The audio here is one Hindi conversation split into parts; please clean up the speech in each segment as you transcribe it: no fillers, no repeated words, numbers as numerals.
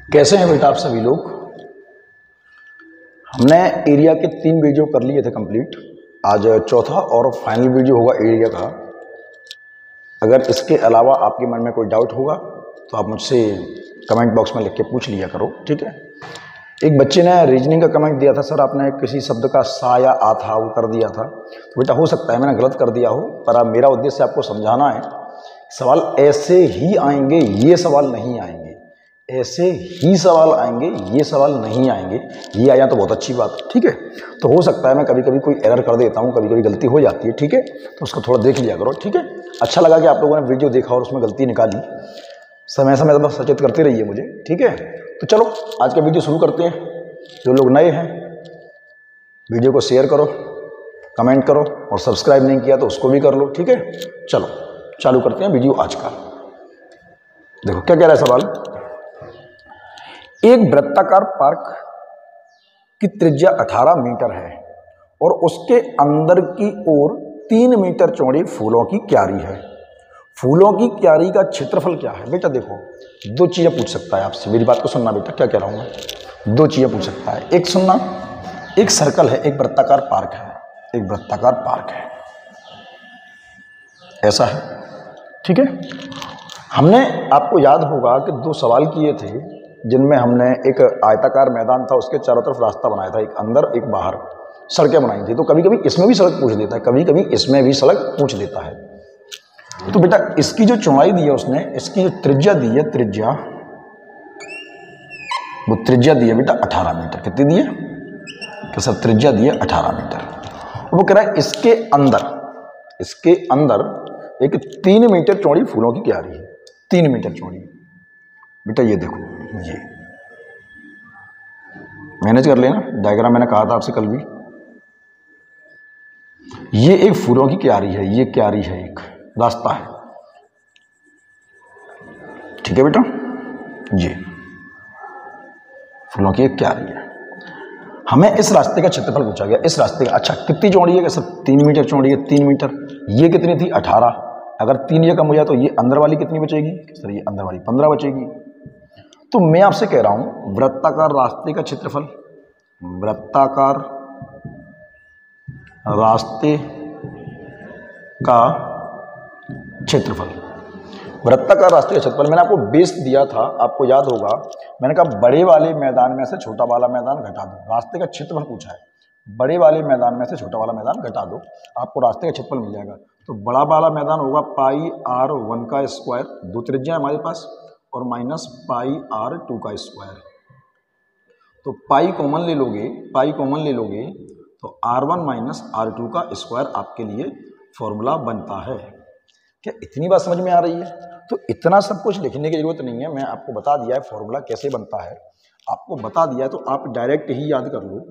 कैसे हैं बेटा आप सभी लोग। हमने एरिया के 3 वीडियो कर लिए थे कंप्लीट। आज चौथा और फाइनल वीडियो होगा एरिया का। अगर इसके अलावा आपके मन में कोई डाउट होगा तो आप मुझसे कमेंट बॉक्स में लिख के पूछ लिया करो, ठीक है। एक बच्चे ने रीजनिंग का कमेंट दिया था, सर आपने किसी शब्द का सा या आ था वो कर दिया था। तो बेटा हो सकता है मैंने गलत कर दिया हो, पर अब मेरा उद्देश्य आपको समझाना है। सवाल ऐसे ही आएंगे, ये सवाल नहीं आएंगे। ऐसे ही सवाल आएंगे, ये सवाल नहीं आएंगे। ये आया तो बहुत अच्छी बात, ठीक है। तो हो सकता है मैं कभी कभी कोई एरर कर देता हूँ, कभी कभी गलती हो जाती है, ठीक है। तो उसको थोड़ा देख लिया करो, ठीक है। अच्छा लगा कि आप लोगों ने वीडियो देखा और उसमें गलती निकाली। समय समय पर सचेत करते रहिए मुझे, ठीक है। तो चलो आज का वीडियो शुरू करते हैं। जो लोग नए हैं वीडियो को शेयर करो, कमेंट करो, और सब्सक्राइब नहीं किया तो उसको भी कर लो, ठीक है। चलो चालू करते हैं वीडियो आज का। देखो क्या कह रहा है सवाल। एक वृत्ताकार पार्क की त्रिज्या 18 मीटर है और उसके अंदर की ओर 3 मीटर चौड़ी फूलों की क्यारी है। फूलों की क्यारी का क्षेत्रफल क्या है? बेटा देखो, 2 चीजें पूछ सकता है आपसे। मेरी बात को सुनना बेटा, क्या कह रहा हूं मैं। 2 चीजें पूछ सकता है। एक सुनना, एक सर्कल है, एक वृत्ताकार पार्क है, एक वृत्ताकार पार्क है, ऐसा है, ठीक है। हमने आपको याद होगा कि 2 सवाल किए थे जिनमें हमने एक आयताकार मैदान था, उसके चारों तरफ रास्ता बनाया था, एक अंदर एक बाहर, सड़कें बनाई थी। तो कभी कभी इसमें भी सड़क पूछ देता है, कभी कभी इसमें भी सड़क पूछ देता है। तो बेटा इसकी जो चौड़ाई दी है उसने, इसकी जो त्रिज्या दी है, त्रिज्या, वो त्रिज्या दी है बेटा 18 मीटर। कितनी दी है कि सर? त्रिज्या दी है 18 मीटर। वो कह रहा है इसके अंदर एक 3 मीटर चौड़ी फूलों की क्यारी है। 3 मीटर चौड़ी। बेटा ये देखो, ये मैनेज कर लेना डायग्राम, मैंने कहा था आपसे कल भी। ये एक फूलों की क्यारी है, ये क्यारी है, एक रास्ता है, ठीक है बेटा। ये फूलों की एक क्यारी है। हमें इस रास्ते का क्षेत्रफल पूछा गया। इस रास्ते का, अच्छा कितनी चौड़ी है? कि सर 3 मीटर चौड़ी है, 3 मीटर। ये कितनी थी? 18। अगर 3 ये कम हो जाए तो ये अंदर वाली कितनी बचेगी? सर ये अंदर वाली 15 बचेगी। तो मैं आपसे कह रहा हूं वृत्ताकार रास्ते का क्षेत्रफल, वृत्ताकार रास्ते का क्षेत्रफल, वृत्ताकार रास्ते का क्षेत्रफल। मैंने आपको बेस दिया था, आपको याद होगा। मैंने कहा बड़े वाले मैदान में से छोटा वाला मैदान घटा दो। रास्ते का क्षेत्रफल पूछा है, बड़े वाले मैदान में से छोटा वाला मैदान घटा दो, आपको रास्ते का क्षेत्रफल मिल जाएगा। तो बड़ा वाला मैदान होगा पाई r1 का स्क्वायर, 2 त्रिज्या है हमारे पास, और माइनस पाई r2 का स्क्वायर। तो पाई कॉमन ले लोगे, पाई कॉमन ले लोगे तो r1 माइनस r2 का स्क्वायर आपके लिए फॉर्मूला बनता है। क्या इतनी बात समझ में आ रही है? तो इतना सब कुछ लिखने की जरूरत नहीं है, मैं आपको बता दिया है फॉर्मूला कैसे बनता है, आपको बता दिया है, तो आप डायरेक्ट ही याद कर लो।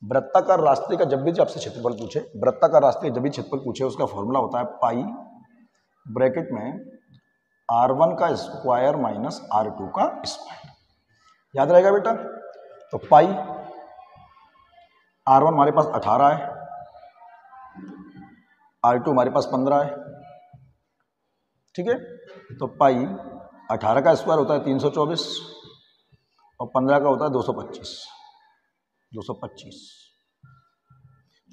वृत्ताकार रास्ते का जब भी आपसे क्षेत्रफल पूछे, वृत्ताकार रास्ते का जब भी क्षेत्रफल पूछे, उसका फॉर्मूला होता है पाई ब्रैकेट में r1 का स्क्वायर माइनस r2 का स्क्वायर। याद रहेगा बेटा। तो पाई r1 हमारे पास 18 है, r2 हमारे पास 15 है, ठीक है। तो पाई 18 का स्क्वायर होता है 324 और 15 का होता है 225।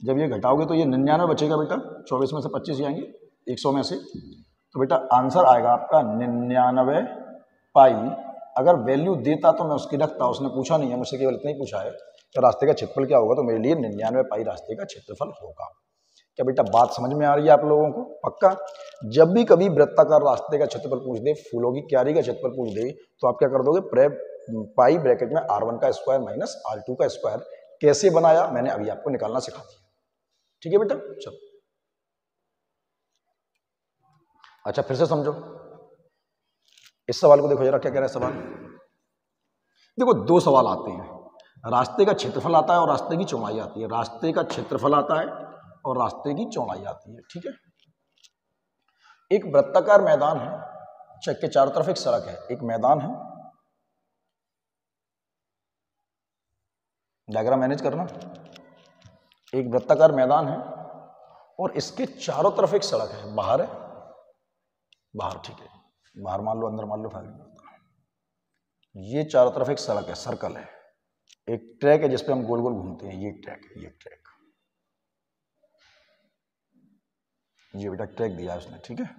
जब ये घटाओगे तो ये 99 बचेगा बेटा। 24 में से 25 जाएंगे 100 में से, तो बेटा आंसर आएगा आपका 99 पाई। अगर वैल्यू देता तो मैं उसकी रखता, उसने पूछा नहीं है मुझसे, केवल इतना ही पूछा है तो रास्ते का क्षेत्रफल क्या होगा, तो मेरे लिए 99 पाई रास्ते का क्षेत्रफल होगा। क्या बेटा बात समझ में आ रही है आप लोगों को? पक्का। जब भी कभी वृत्ताकार रास्ते का क्षेत्रफल पूछ दे, फूलों की क्यारी का क्षेत्रफल पूछ दे, तो आप क्या कर दोगे? पाई ब्रैकेट में r1 का स्क्वायर माइनस r2 का स्क्वायर। कैसे बनाया मैंने अभी आपको निकालना सिखा दिया, ठीक है बेटा। चलो अच्छा फिर से समझो इस सवाल को। देखो जरा क्या कह रहा है सवाल। देखो 2 सवाल आते हैं, रास्ते का क्षेत्रफल आता है और रास्ते की चौड़ाई आती है। रास्ते का क्षेत्रफल आता है और रास्ते की चौड़ाई आती है, ठीक है। एक वृत्ताकार मैदान है, चेक के चारों तरफ एक सड़क है, एक मैदान है, डायग्राम मैनेज करना। एक वृत्ताकार मैदान है और इसके चारों तरफ एक सड़क है, बाहर है, बाहर, ठीक है, बाहर मान लो, अंदर मान लो, फाइल ये चारों तरफ एक सड़क है, सर्कल है, एक ट्रैक है जिसपे हम गोल गोल घूमते हैं, ये ट्रैक है, ये ट्रैक, ये बेटा ट्रैक दिया है उसने, ठीक है,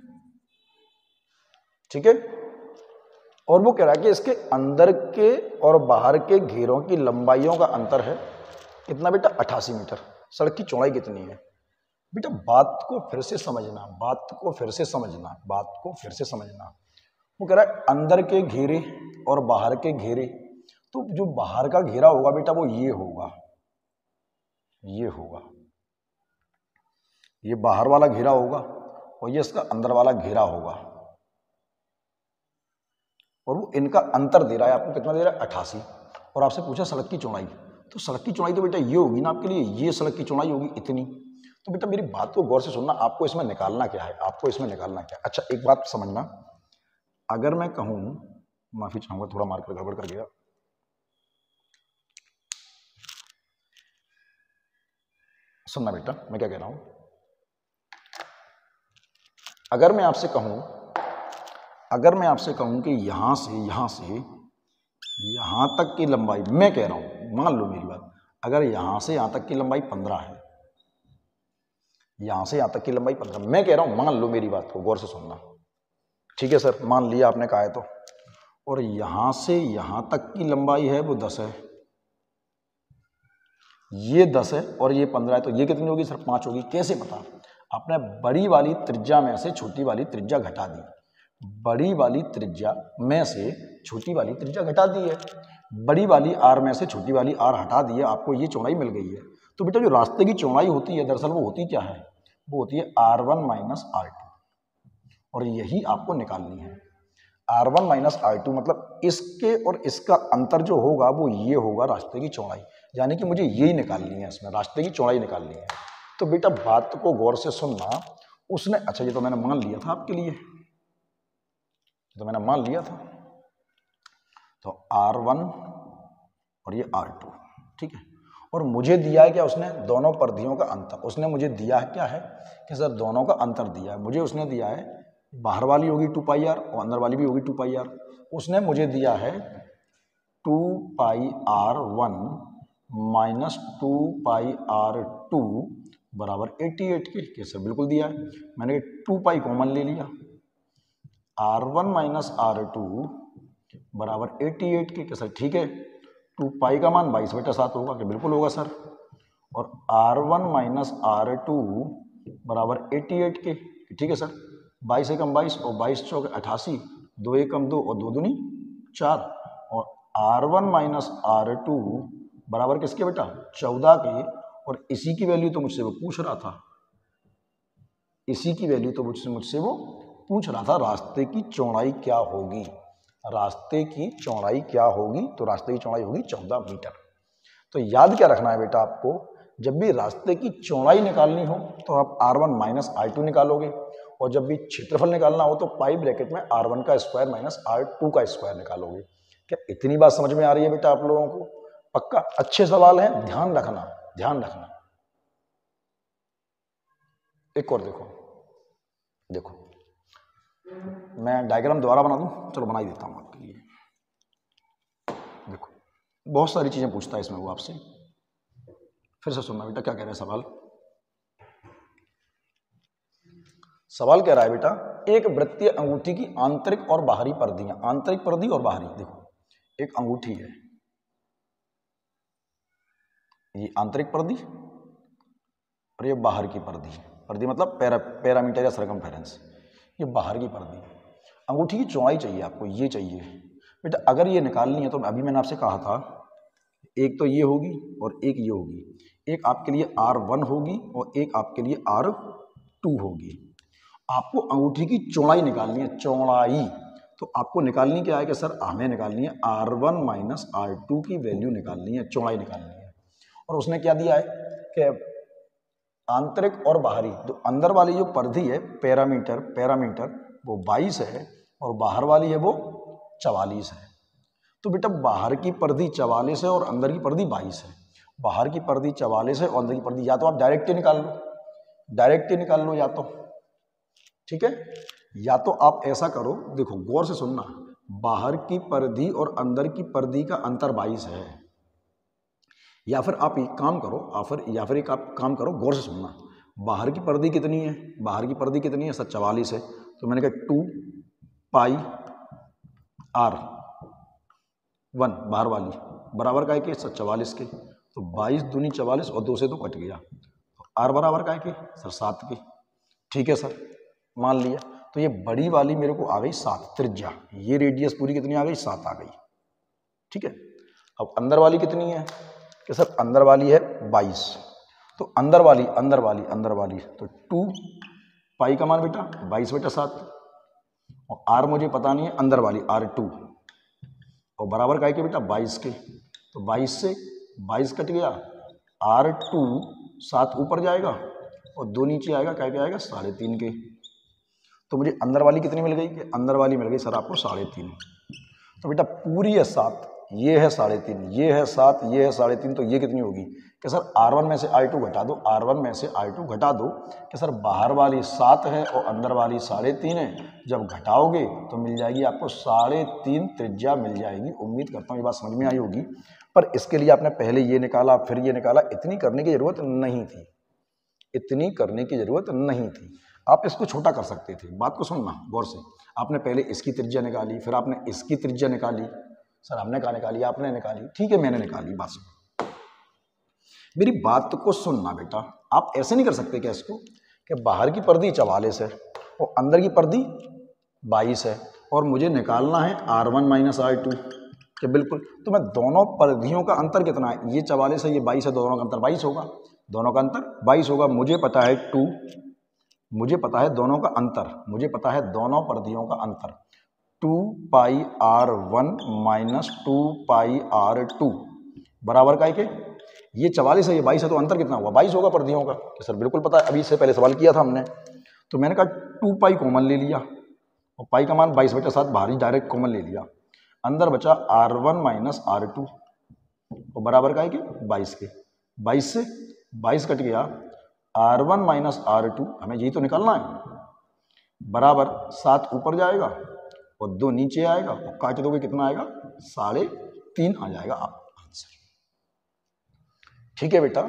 ठीक है। और वो कह रहा है कि इसके अंदर के और बाहर के घेरों की लंबाइयों का अंतर है कितना बेटा, 88 मीटर। सड़क की चौड़ाई कितनी है बेटा, बात को फिर से समझना, बात को फिर से समझना, बात को फिर से समझना। वो कह रहा है अंदर के घेरे और बाहर के घेरे, तो जो बाहर का घेरा होगा बेटा वो ये होगा, ये होगा, ये बाहर वाला घेरा होगा और ये इसका अंदर वाला घेरा होगा, और वो इनका अंतर दे रहा है आपको, कितना दे रहा है, 88। और आपसे पूछा सड़क की चौड़ाई, तो सड़क की चौड़ाई तो बेटा ये होगी ना आपके लिए, ये सड़क की चौड़ाई होगी इतनी। तो बेटा मेरी बात को गौर से सुनना, आपको इसमें निकालना क्या है, आपको इसमें निकालना क्या है। अच्छा एक बात समझना, अगर मैं कहूं, माफी चाहूंगा थोड़ा मार्कर गड़बड़ कर गया, सुनना बेटा मैं क्या कह रहा हूं। अगर मैं आपसे कहूं कि यहां से यहां तक की लंबाई, मैं कह रहा हूं, मान लो मेरी बात, अगर यहां से यहां तक की लंबाई 15 है, यहां से यहां तक की लंबाई 15, मैं कह रहा हूं, मान लो मेरी बात को गौर से सुनना, ठीक है सर, मान लिया आपने कहा है तो, और यहां से यहां तक की लंबाई है वो 10 है, ये 10 है और ये 15 है, तो ये कितनी होगी सर, 5 होगी। कैसे पता, आपने बड़ी वाली त्रिज्या में से छोटी वाली त्रिज्या घटा दी, बड़ी वाली त्रिज्या में से छोटी वाली त्रिज्या घटा दी है, बड़ी वाली आर में से छोटी वाली आर हटा दी है, आपको ये चौड़ाई मिल गई है। तो बेटा जो रास्ते की चौड़ाई होती है दरअसल वो होती क्या है, वो होती है R1 माइनस R2, और यही आपको निकालनी है। R1 माइनस R2 मतलब इसके और इसका अंतर जो होगा वो ये होगा रास्ते की चौड़ाई, यानी कि मुझे यही निकालनी है, इसमें रास्ते की चौड़ाई निकालनी है। तो बेटा बात को गौर से सुनना, उसने, अच्छा ये तो मैंने मान लिया था आपके लिए, तो मैंने मान लिया था, तो R1 और ये R2, ठीक है। और मुझे दिया है क्या उसने, दोनों परिधियों का अंतर, उसने मुझे दिया है क्या है कि सर दोनों का अंतर दिया है, मुझे उसने दिया है बाहर वाली होगी 2 पाई आर और अंदर वाली भी होगी 2 पाई आर, उसने मुझे दिया है 2 पाई R1 माइनस 2 पाई R2 बराबर 88 के, कैसे, बिल्कुल दिया है, मैंने 2 पाई कॉमन ले लिया, R1 माइनस R2 बराबर 88 के, कैसे, ठीक है, 2 पाई का मान 22/7 होगा, कि बिल्कुल होगा सर, और R1 माइनस R2 बराबर 88 के, ठीक है सर, 22 एकम 22 और 22 चौके 88, 2 एकम 2 और 2 दूनी 4, और R1 माइनस R2 बराबर किसके बेटा, 14 के, और इसी की वैल्यू तो मुझसे वो पूछ रहा था, इसी की वैल्यू तो मुझसे वो पूछ रहा था, रास्ते की चौड़ाई क्या होगी, रास्ते की चौड़ाई क्या होगी, तो रास्ते की चौड़ाई होगी 14 मीटर। तो याद क्या रखना है बेटा आपको, जब भी रास्ते की चौड़ाई निकालनी हो तो आप R1 माइनस R2 निकालोगे, और जब भी क्षेत्रफल निकालना हो तो पाई ब्रैकेट में R1 का स्क्वायर माइनस R2 का स्क्वायर निकालोगे। क्या इतनी बात समझ में आ रही है बेटा आप लोगों को, पक्का, अच्छे सवाल हैं, ध्यान रखना, ध्यान रखना। एक और देखो, देखो मैं डायग्राम दोबारा बना दूं, चलो बना ही देता हूं आपके लिए। देखो बहुत सारी चीजें पूछता है इसमें वो आपसे, फिर से सुनना बेटा क्या कह रहा है सवाल। सवाल कह रहा है बेटा, एक वृत्तीय अंगूठी की आंतरिक और बाहरी परिधियां, आंतरिक परिधि और बाहरी, देखो एक अंगूठी है, ये आंतरिक परिधि और ये बाहर की परिधि, परिधि मतलब पैरामीटर या सरकमफेरेंस, ये बाहर की परिधि। अंगूठी की चौड़ाई चाहिए आपको, ये चाहिए बेटा, अगर ये निकालनी है तो अभी मैंने आपसे कहा था एक तो ये होगी और एक ये होगी, एक आपके लिए R1 होगी और एक आपके लिए R2 होगी। आपको अंगूठी की चौड़ाई निकालनी है, चौड़ाई, तो आपको निकालनी क्या है कि सर हमें निकालनी है R1 माइनस R2 की वैल्यू निकालनी है, चौड़ाई निकालनी है। और उसने क्या दिया है कि आंतरिक और बाहरी, तो अंदर वाली जो परिधि है पैरामीटर वो 22 है और बाहर वाली है वो 44 है। तो बेटा बाहर की परिधि 44 है और अंदर की परिधि 22 है, बाहर की परिधि 44 है और अंदर की परिधि, या तो आप डायरेक्ट ही निकाल लो, डायरेक्ट ही निकाल लो, या तो ठीक है, या तो आप ऐसा करो, देखो गौर से सुनना, बाहर की परिधि और अंदर की परिधि का अंतर 22 है। या फिर आप एक काम करो, या फिर एक आप काम करो, गौर से सुनना। बाहर की परिधि कितनी है? बाहर की परिधि कितनी है सर? 44 है। तो मैंने कहा 2 पाई आर 1 बाहर वाली बराबर का है कि सर 44 के। तो 22 दूनी 44 और 2 से तो कट गया। तो आर बराबर का है कि सर 7 के। ठीक है सर, मान लिया। तो ये बड़ी वाली मेरे को आ गई 7 त्रिज्या, ये रेडियस पूरी कितनी आ गई? 7 आ गई। ठीक है। अब अंदर वाली कितनी है कि सर अंदर वाली है 22। तो अंदर वाली तो 2 पाई का मान बेटा 22/7 और आर मुझे पता नहीं है, अंदर वाली R2 और बराबर का है कि बेटा 22 के। तो 22 से 22 कट गया, R2 7 ऊपर जाएगा और 2 नीचे आएगा, क्या क्या आएगा? 3.5 के। तो मुझे अंदर वाली कितनी मिल गई? कि अंदर वाली मिल गई सर आपको 3.5। तो बेटा पूरी है 7, ये है 3.5, ये है 7, ये है 3.5, तो ये कितनी होगी? कि सर R1 में से R2 घटा दो, R1 में से R2 घटा दो। कि सर बाहर वाली 7 है और अंदर वाली 3.5 है, जब घटाओगे तो मिल जाएगी आपको 3.5 त्रिज्या मिल जाएगी। उम्मीद करता हूँ ये बात समझ में आई होगी। पर इसके लिए आपने पहले ये निकाला फिर ये निकाला, इतनी करने की जरूरत नहीं थी, इतनी करने की जरूरत नहीं थी। आप इसको छोटा कर सकते थे। बात को सुनना गौर से। आपने पहले इसकी त्रिज्या निकाली, फिर आपने इसकी त्रिज्या निकाली। सर हमने कहा निकाली? आपने निकाली। ठीक है, मैंने निकाली। बात सुन, मेरी बात को सुनना बेटा। आप ऐसे नहीं कर सकते क्या इसको कि बाहर की परिधि 44 है और अंदर की परिधि 22 है और मुझे निकालना है R1 माइनस R2। कि बिल्कुल। तो मैं दोनों परिधियों का अंतर कितना है? ये 44 है, ये 22 है, दोनों का अंतर 22 होगा। दोनों का अंतर 22 होगा। मुझे पता है 2, मुझे पता है दोनों का अंतर, मुझे पता है दोनों परिधियों का अंतर 2 पाई R1 माइनस 2 पाई R2 बराबर का है कि ये 44 है, ये 22 है, तो अंतर कितना हुआ? 22 होगा परिधियों का। कि सर बिल्कुल पता है, अभी इससे पहले सवाल किया था हमने। तो मैंने कहा 2 पाई कॉमन ले लिया और पाई का मान 22/7 बाहरी डायरेक्ट कॉमन ले लिया। अंदर बचा R1 माइनस R2 और बराबर का है कि 22 के। 22 से 22 कट गया, R1 माइनस R2 हमें यही तो निकालना है, बराबर 7 ऊपर जाएगा और 2 नीचे आएगा और काट दोगे कितना आएगा? 3.5 आ जाएगा आंसर। ठीक है बेटा।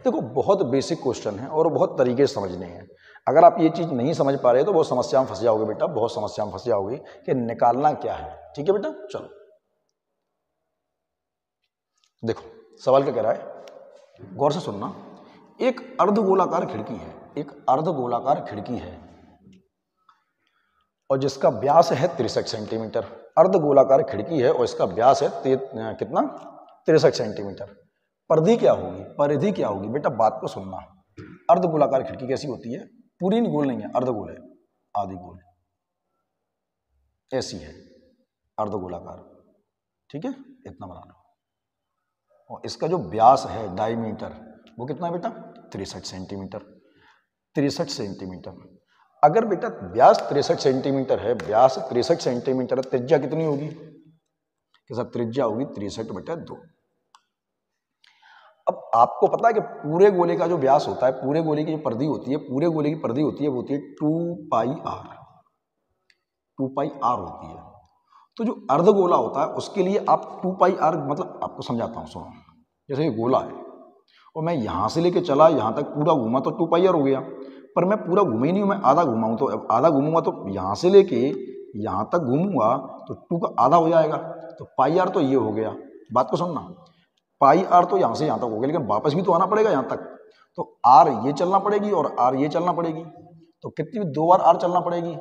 देखो बहुत बेसिक क्वेश्चन है और बहुत तरीके से समझने हैं। अगर आप ये चीज नहीं समझ पा रहे तो बहुत समस्या में फंस जाओगे बेटा, बहुत समस्या में फंस जाओगे कि निकालना क्या है। ठीक है बेटा, चलो देखो सवाल क्या कह रहा है, गौर से सुनना। एक अर्धगोलाकार खिड़की है, एक अर्धगोलाकार खिड़की है और जिसका व्यास है 63 सेंटीमीटर। अर्धगोलाकार खिड़की है और इसका व्यास है कितना? 63 सेंटीमीटर। परिधि क्या होगी? परिधि क्या होगी बेटा? बात को सुनना। अर्धगोलाकार खिड़की कैसी होती है? पूरी नहीं, गोल नहीं है, अर्धगोल है, आधी गोल ऐसी है अर्धगोलाकार। ठीक है, इतना बना लो। और इसका जो व्यास है डायमीटर वो कितना है बेटा? 63 सेंटीमीटर। 63 सेंटीमीटर। अगर बेटा व्यास 63 सेंटीमीटर है, व्यास 63 सेंटीमीटर, त्रिज्या कितनी होगी? कि सर त्रिज्या होगी 63/2। अब आपको पता है कि पूरे गोले का जो व्यास होता है, पूरे गोले की जो परिधि होती है, पूरे गोले की परिधि होती है वो होती है 2 पाई आर। 2 पाई आर होती है। तो जो अर्धगोला होता है उसके लिए आप 2 पाई आर, मतलब आपको समझाता हूँ सुनो। जैसे ये गोला है और मैं यहाँ से लेके चला यहाँ तक पूरा घूमा तो 2 पाई आर हो गया। पर मैं पूरा घूमे ही नहीं हूँ, मैं आधा घुमाऊँ तो आधा घूमूंगा तो यहाँ से लेके यहाँ तक घूमूंगा तो 2 का आधा हो जाएगा। तो पाई आर तो ये हो गया। बात को सुनना, पाई आर तो यहाँ से यहाँ तक हो गया, लेकिन वापस भी तो आना पड़ेगा यहाँ तक। तो आर ये चलना पड़ेगी और आर ये चलना पड़ेगी, तो कितनी 2 बार आर चलना पड़ेगी।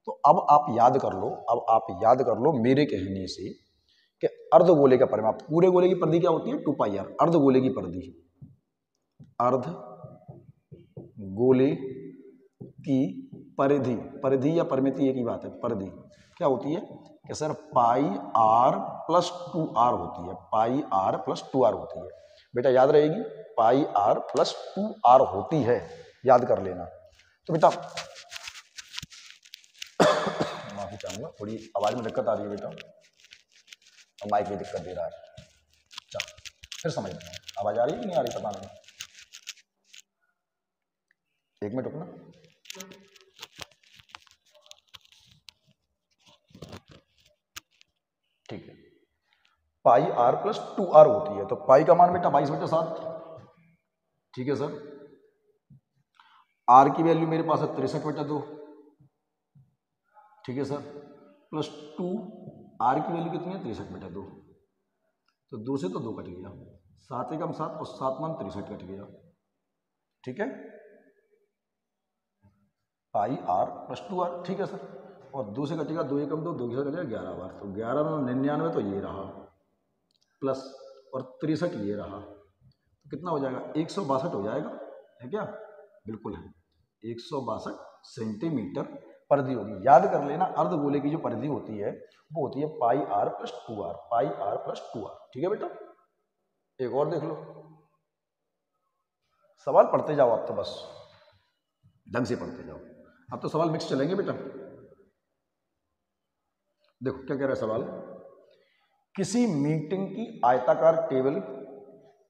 तो अब आप याद कर लो, अब आप याद कर लो मेरे कहने से कि अर्धगोले का परिमाप, पूरे गोले की परिधि क्या होती है? 2 पाई आर। अर्धगोले की परिधि, अर्ध गोले की परिधि, परिधि या परिमिति एक ही बात है, परिधि क्या होती है कि सर पाई आर प्लस 2r होती है, पाई आर प्लस 2r होती है। बेटा याद रहेगी, पाई आर प्लस 2r होती है, याद कर लेना। तो बेटा माफी चाहूंगा, थोड़ी आवाज में दिक्कत आ रही है बेटा और माइक भी दिक्कत दे रहा है। चलो फिर समझ लेना, आवाज आ रही है कि नहीं आ रही पता नहीं। एक मिनट रुकना। पाई आर प्लस 2r होती है। तो पाई का मान बेटा 22/7, ठीक है सर। आर की वैल्यू मेरे पास है 63/2, ठीक है सर, प्लस 2 आर की वैल्यू कितनी है 63/2, तो 2 से तो 2 कट गया, 7 एकम 7 और 7 मान 63 कट गया, ठीक है, पाई आर प्लस 2r, ठीक है सर। और 2 से कटेगा 2 एकम 2, 2 से कटेगा 11 बार, तो 11 में 99 तो ये रहा, प्लस और 63 ये रहा, तो कितना हो जाएगा 162 हो जाएगा, है क्या, बिल्कुल है, 162 सेंटीमीटर परिधि होगी। याद कर लेना अर्धगोले की जो परिधि होती है वो होती है pi r plus 2r, pi r plus 2r, ठीक है बेटा। एक और देख लो, सवाल पढ़ते जाओ आप तो, बस ढंग से पढ़ते जाओ, अब तो सवाल मिक्स चलेंगे बेटा। देखो क्या कह रहा है सवाल, किसी मीटिंग की आयताकार टेबल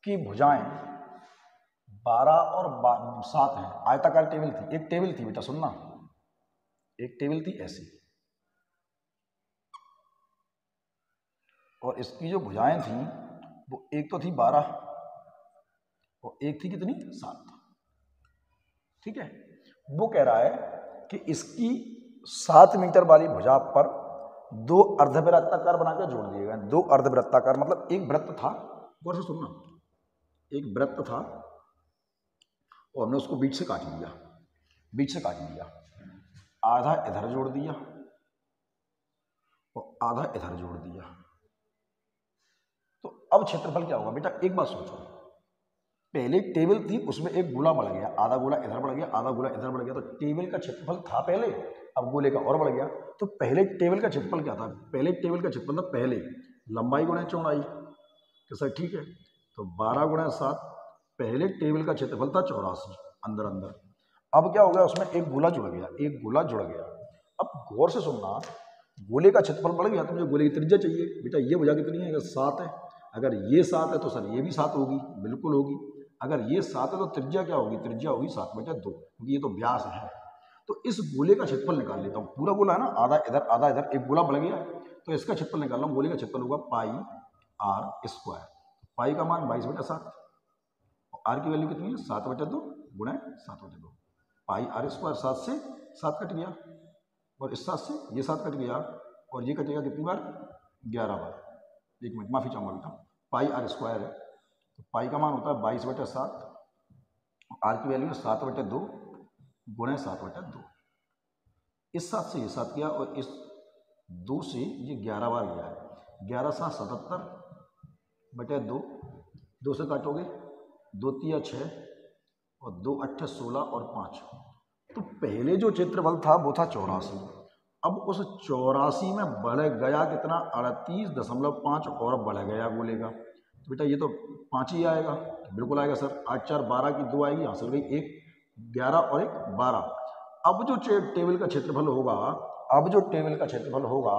की भुजाएं 12 और 7 हैं। आयताकार टेबल थी, एक टेबल थी बेटा, सुनना, एक टेबल थी ऐसी, और इसकी जो भुजाएं थी वो एक तो थी 12 और एक थी कितनी 7, ठीक है। वो कह रहा है कि इसकी 7 मीटर वाली भुजा पर 2 अर्धवृत्ताकार बनाकर जोड़ दिए गए। 2 अर्धवृत्ताकार मतलब एक वृत्त था, गौर से सुनना, एक वृत्त था और हमने उसको बीच से काट लिया, बीच से काट लिया, आधा इधर जोड़ दिया और आधा इधर जोड़ दिया। तो अब क्षेत्रफल क्या होगा बेटा, एक बात सोचो, पहले टेबल थी उसमें एक गोला बढ़ गया, आधा गोला इधर बढ़ गया, आधा गोला इधर बढ़ गया, तो टेबल का क्षेत्रफल था पहले, अब गोले का और बढ़ गया। तो पहले टेबल का क्षेत्रफल क्या था, पहले टेबल का क्षेत्रफल था पहले लंबाई गुणा चौड़ाई, तो सर ठीक है, तो 12 गुणा 7, पहले टेबल का क्षेत्रफल था 84 अंदर अंदर, अब क्या हो गया उसमें एक गोला जुड़ गया, एक गोला जुड़ गया। अब गौर से सुनना, गोले का क्षेत्रफल बढ़ गया तो मुझे गोले की त्रिज्या चाहिए बेटा, ये भुजा कितनी है, अगर 7 है, अगर ये 7 है तो सर ये भी 7 होगी, बिल्कुल होगी, अगर ये 7 है तो त्रिज्या क्या होगी, त्रिज्या होगी 7/2, क्योंकि ये तो व्यास है। तो इस गोले का क्षेत्रफल निकाल लेता हूँ, पूरा गोला है ना, आधा इधर, एक गोला बढ़ गया, तो इसका क्षेत्रफल निकाल रहा हूँ, गोले का क्षेत्रफल होगा पाई आर स्क्वायर, पाई का मान 22/7, आर की वैल्यू कितनी है 7/2 गुणा 7/2, पाई आर स्क्वायर, 7 से 7 कट गया और इस 7 से ये 7 कट गया और ये कटेगा कितनी बार 11 बार, एक मिनट माफी चाहूंगा बेटा, पाई आर स्क्वायर है तो पाई का मान होता है 22/7, आर की वैल्यू है 7/2 गुणा 7/2, इस 7 से ये 7 गया और इस 2 से ये 11 बार गया है, 11 7 77/2, 2 से काटोगे 2 3 6 और 2 8 16 और 5, तो पहले जो क्षेत्रफल था वो था 84, अब उस 84 में बढ़ गया कितना 38.5 और बढ़ गया गोले का, तो बेटा ये तो 5 ही आएगा, बिल्कुल आएगा सर, 8 4 12 की 2 आएगी, हासिल गई 1 11 और 1 12। अब जो टेबल का क्षेत्रफल होगा, अब जो टेबल का क्षेत्रफल होगा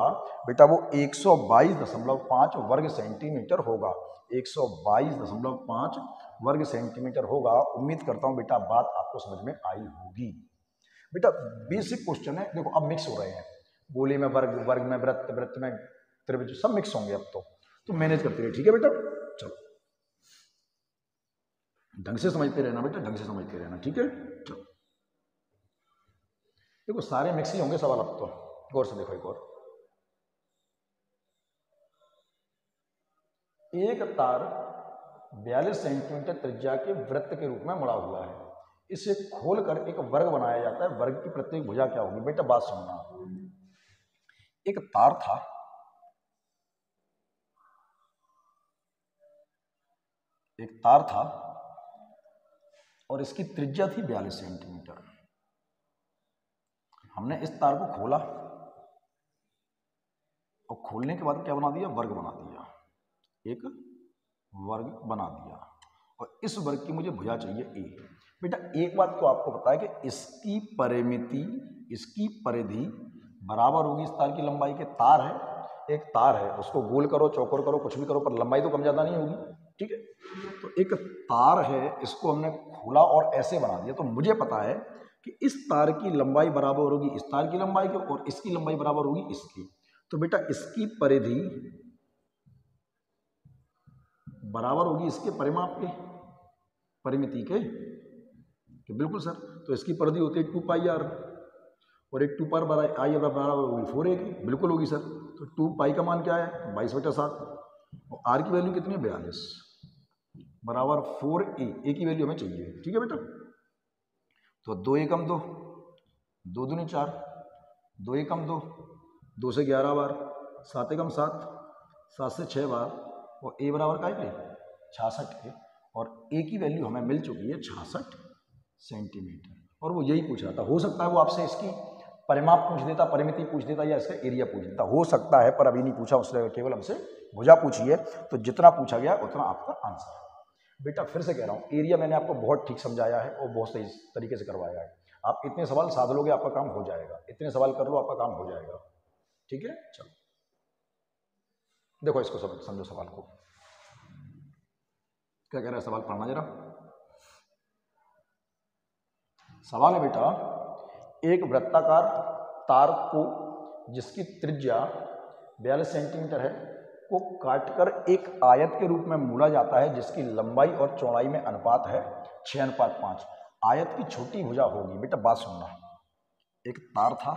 बेटा वो 122.5 वर्ग सेंटीमीटर होगा, 122.5 वर्ग सेंटीमीटर होगा। उम्मीद करता हूं बेटा बात आपको समझ में आई होगी। बेटा बेसिक क्वेश्चन है, देखो अब मिक्स हो रहे हैं, गोले में वर्ग, वर्ग में वृत्त, वृत्त में त्रिभुज, सब मिक्स होंगे अब तो मैनेज करते रहिए, ठीक है बेटा। चलो ढंग से समझते रहना बेटा, ढंग से समझते रहना, ठीक है। चलो देखो सारे मिक्स ही होंगे सवाल अब तो, गौर से देखो एक और, एक तार 42 सेंटीमीटर त्रिज्या के वृत्त के रूप में मुड़ा हुआ है, इसे खोलकर एक वर्ग बनाया जाता है, वर्ग की प्रत्येक भुजा क्या होगी बेटा, बात सुनना, एक तार था, एक तार था और इसकी त्रिज्या थी 42 सेंटीमीटर, हमने इस तार को खोला और खोलने के बाद क्या बना दिया, वर्ग बना दिया, एक वर्ग बना दिया और इस वर्ग की मुझे भुजा चाहिए ए। बेटा एक बात तो आपको पता है कि इसकी परिमिति, इसकी परिधि बराबर होगी इस तार की लंबाई के, तार है, एक तार है, उसको गोल करो चौकोर करो कुछ भी करो पर लंबाई तो कम ज्यादा नहीं होगी, ठीक है। तो एक तार है, इसको हमने खोला और ऐसे बना दिया, तो मुझे पता है कि इस तार की लंबाई बराबर होगी इस तार की लंबाई के और इसकी लंबाई बराबर होगी इसकी, तो बेटा इसकी परिधि बराबर होगी इसके परिमाप के, परिमिति के, कि बिल्कुल सर। तो इसकी परिधि होती है 2 पाई आर, और एक 2 पाई बराबर आई बराबर होगी 4a की, बिल्कुल होगी सर। तो 2 पाई का मान क्या है 22/7, और आर की वैल्यू कितनी है 42 बराबर 4a, ए की वैल्यू हमें चाहिए, ठीक है बेटा। तो 2 एकम 2, 2 दूनी 4, 2 एकम 2, 2 से 11 बार, 7 एकम 7, 7 से 6 बार, और ए बराबर का है 66 के, और ए की वैल्यू हमें मिल चुकी है 66 सेंटीमीटर। और वो यही पूछ रहा था। हो सकता है वो आपसे इसकी परिमाप पूछ देता, परिमिति पूछ देता, या इसका एरिया पूछ देता, हो सकता है, पर अभी नहीं पूछा उसने, केवल हमसे भुजा पूछी है। तो जितना पूछा गया उतना आपका आंसर है बेटा। फिर से कह रहा हूँ, एरिया मैंने आपको बहुत ठीक समझाया है और बहुत सही तरीके से करवाया है। आप इतने सवाल साध लोगे आपका काम हो जाएगा, इतने सवाल कर लो आपका काम हो जाएगा, ठीक है। चलो देखो इसको समझो सवाल को, क्या कह रहा है सवाल, पढ़ना जरा। सवाल है बेटा, एक वृत्ताकार तार को जिसकी त्रिज्या 42 सेंटीमीटर है को काटकर एक आयत के रूप में मोड़ा जाता है जिसकी लंबाई और चौड़ाई में अनुपात है 6:5। आयत की छोटी भुजा होगी। बेटा बात सुनना, एक तार था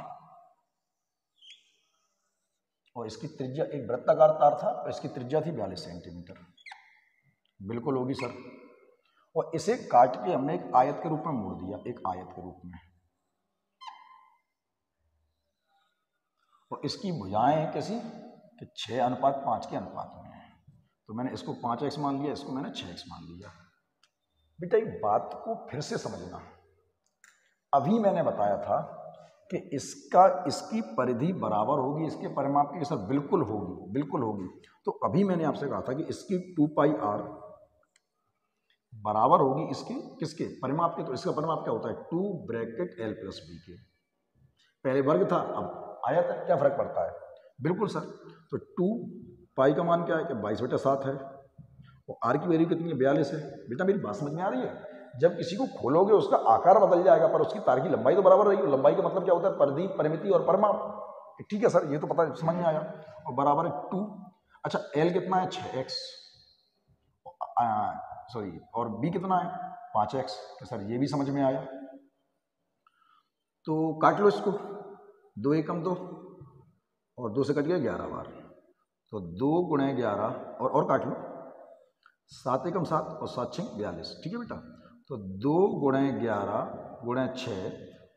और इसकी त्रिज्या, एक वृत्ताकार तार था और इसकी त्रिज्या थी 42 सेंटीमीटर, बिल्कुल होगी सर। और इसे काट के हमने एक आयत के रूप में मोड़ दिया, एक आयत के रूप में, और इसकी भुजाएं कैसी कि 6:5 के अनुपात में है। तो मैंने इसको 5x मान लिया, इसको मैंने 6x मान लिया। बेटा एक बात को फिर से समझना, अभी मैंने बताया था कि इसकी परिधि बराबर होगी इसके परिमाप की, सर बिल्कुल होगी, बिल्कुल होगी। तो अभी मैंने आपसे कहा था कि इसकी 2 पाई आर बराबर होगी इसके किसके परिमाप के। तो इसका परिमाप क्या होता है 2 ब्रैकेट l प्लस b के। पहले वर्ग था, अब आयत है, क्या फर्क पड़ता है, बिल्कुल सर। तो 2 पाई का मान क्या है कि 22/7 है, और आर की वैल्यू कितनी है 42 है। बेटा मेरी बात समझ में आ रही है। जब किसी को खोलोगे उसका आकार बदल जाएगा पर उसकी तार की लंबाई तो बराबर रहेगी। लंबाई का मतलब क्या होता है परिधि, परिमिति और परिमाप, ठीक है सर, ये तो पता समझ में आया। और बराबर है 2, अच्छा l कितना है 6x, सॉरी, और b कितना है 5x, तो सर ये भी समझ में आया। तो काट लो इसको, 2 एकम 2 और 2 से कट गया 11 बार, तो 2 गुणे 11 और काट लो, 7 एकम 7 और 7 6 42, ठीक है बेटा। तो 2 गुणे 11 गुणे 6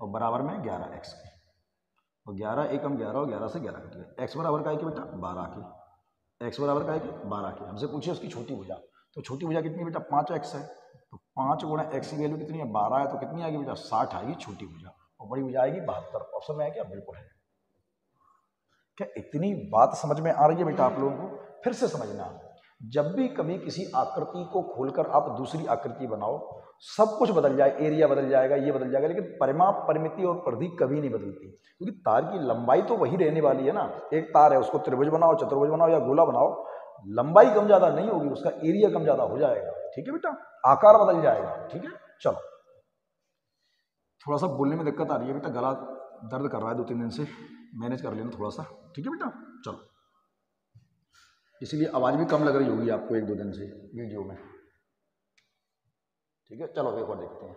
और बराबर में 11x के, और 11 एकम 11 और 11 से 11 कट गया। x बराबर का है कि बेटा 12 की, x बराबर का है कि 12 की। हमसे पूछिए उसकी छोटी भुजा, तो छोटी भुजा कितनी बेटा 5x है, तो 5 गुणा x की वैल्यू कितनी है 12 है, तो कितनी आएगी बेटा 60 आएगी छोटी भुजा, और बड़ी भुजा आएगी 72। ऑप्शन में है क्या, बिल्कुल है। क्या इतनी बात समझ में आ रही है बेटा आप लोगों को? फिर से समझना, जब भी कभी किसी आकृति को खोलकर आप दूसरी आकृति बनाओ, सब कुछ बदल जाए, एरिया बदल जाएगा, ये बदल जाएगा, लेकिन परिमाप, परिमिति और परिधि कभी नहीं बदलती, क्योंकि तार की लंबाई तो वही रहने वाली है ना। एक तार है, उसको त्रिभुज बनाओ, चतुर्भुज बनाओ या गोला बनाओ, लंबाई कम ज्यादा नहीं होगी, उसका एरिया कम ज्यादा हो जाएगा, ठीक है बेटा, आकार बदल जाएगा, ठीक है। चलो थोड़ा सा बोलने में दिक्कत आ रही है बेटा, गला दर्द कर रहा है 2-3 दिन से, मैनेज कर लेना थोड़ा सा, ठीक है बेटा। चलो, इसीलिए आवाज़ भी कम लग रही होगी आपको 1-2 दिन से वीडियो में, ठीक है। चलो एक और देखते हैं